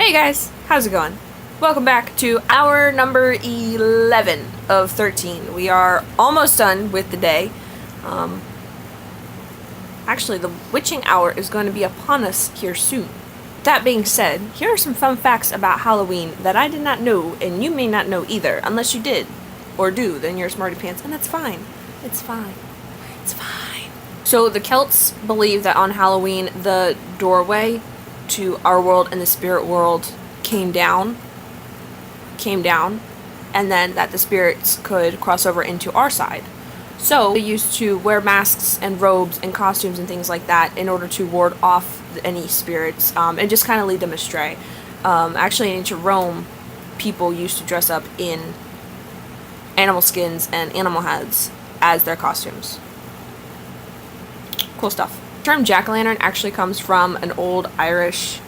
Hey guys, how's it going? Welcome back to hour number 11 of 13. We are almost done with the day. Actually, the witching hour is going to be upon us here soon. That being said, here are some fun facts about Halloween that I did not know, and you may not know either, unless you did. Or do, then you're a smarty pants, and that's fine. It's fine. It's fine. So the Celts believe that on Halloween, the doorway to our world and the spirit world came down, and then that the spirits could cross over into our side. So they used to wear masks and robes and costumes and things like that in order to ward off any spirits and just kind of lead them astray. Actually, in ancient Rome, people used to dress up in animal skins and animal heads as their costumes. Cool stuff. The term jack-o'-lantern actually comes from an old Irish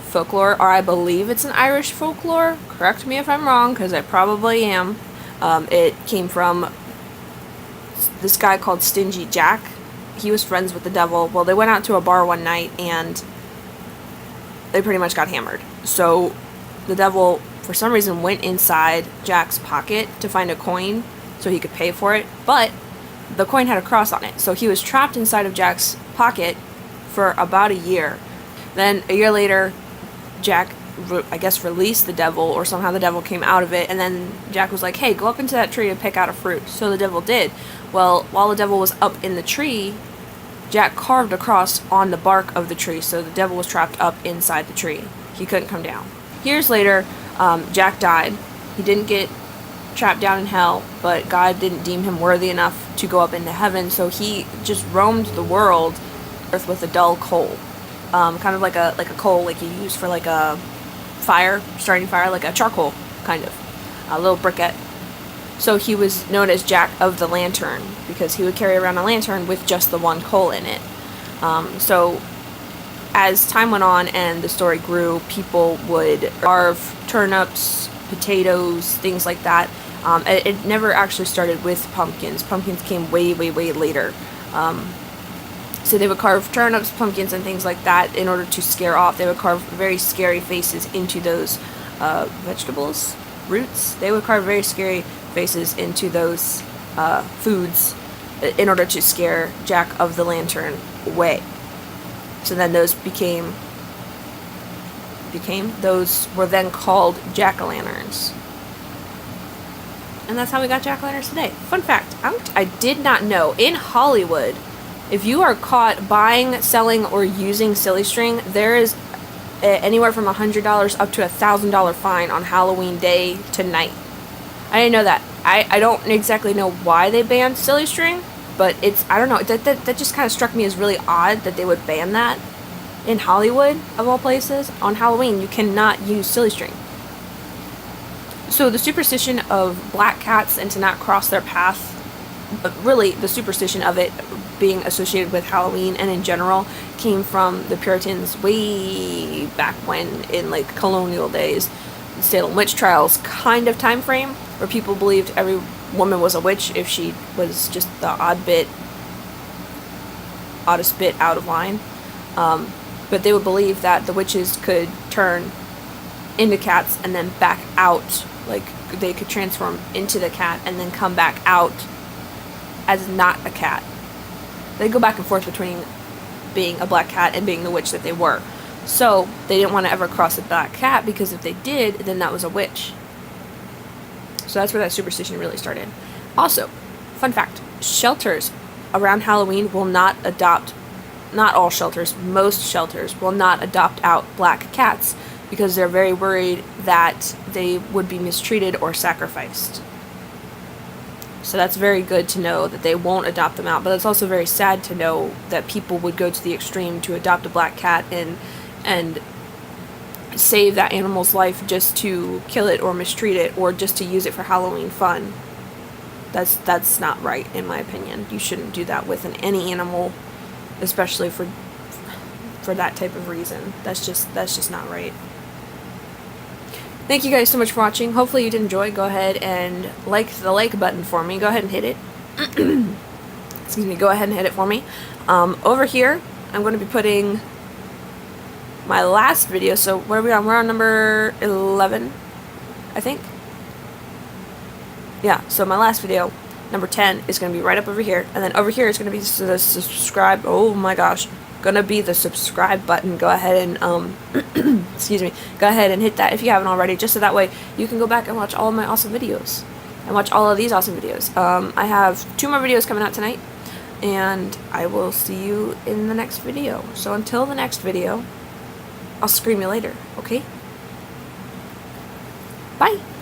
folklore, or I believe it's an Irish folklore. Correct me if I'm wrong, because I probably am. It came from this guy called Stingy Jack. He was friends with the devil. Well, they went out to a bar one night and they pretty much got hammered. So the devil, for some reason, went inside Jack's pocket to find a coin so he could pay for it, but the coin had a cross on it. So he was trapped inside of Jack's pocket for about a year. Then a year later, Jack, I guess, released the devil, or somehow the devil came out of it, and then Jack was like, hey, go up into that tree and pick out a fruit. So the devil did. Well, while the devil was up in the tree, Jack carved a cross on the bark of the tree, so the devil was trapped up inside the tree. He couldn't come down. Years later, Jack died. He didn't get trapped down in hell, but God didn't deem him worthy enough to go up into heaven, so he just roamed the world with a dull coal. Kind of like a coal like you use for like a fire, starting fire, like a charcoal, kind of. A little briquette. So he was known as Jack of the Lantern, because he would carry around a lantern with just the one coal in it. So as time went on and the story grew, people would carve turnips, potatoes, things like that. It never actually started with pumpkins. Pumpkins came way, way, way later. So they would carve turnips, pumpkins, and things like that in order to scare off. They would carve very scary faces into those vegetables, roots. They would carve very scary faces into those foods in order to scare Jack of the Lantern away. So then those those were then called jack-o'-lanterns. And that's how we got jack-o'-lanterns today. Fun fact, I did not know, in Hollywood, if you are caught buying, selling, or using silly string, there is anywhere from $100 up to $1,000 fine on Halloween day tonight. I didn't know that. I don't exactly know why they banned silly string, but I don't know, that just kind of struck me as really odd that they would ban that in Hollywood, of all places. On Halloween, you cannot use silly string. So the superstition of black cats and to not cross their path, really the superstition of it being associated with Halloween and in general, came from the Puritans way back when, in like colonial days, the Salem witch trials kind of time frame, where people believed every woman was a witch if she was just the oddest bit out of line. But they would believe that the witches could turn into cats and then back out, like they could transform into the cat and then come back out as not a cat. They go back and forth between being a black cat and being the witch that they were. So they didn't want to ever cross a black cat, because if they did, then that was a witch. So that's where that superstition really started. Also, fun fact, shelters around Halloween will not adopt, not all shelters, most shelters will not adopt out black cats, because they're very worried that they would be mistreated or sacrificed. So that's very good to know that they won't adopt them out, but it's also very sad to know that people would go to the extreme to adopt a black cat and save that animal's life just to kill it or mistreat it, or just to use it for Halloween fun. That's not right, in my opinion. You shouldn't do that with any animal, especially for that type of reason. That's just not right. Thank you guys so much for watching. Hopefully you did enjoy. Go ahead and like the like button for me. Go ahead and hit it. Excuse me. Go ahead and hit it for me. Over here, I'm going to be putting my last video, so where are we on? We're on number 11, I think. Yeah, so my last video, number 10, is going to be right up over here. And then over here is going to be the subscribe. Oh my gosh. Going to be the subscribe button. Go ahead and, excuse me. Go ahead and hit that if you haven't already, just so that way you can go back and watch all of my awesome videos. And watch all of these awesome videos. I have 2 more videos coming out tonight. And I will see you in the next video. So until the next video, I'll scream you later, okay? Bye!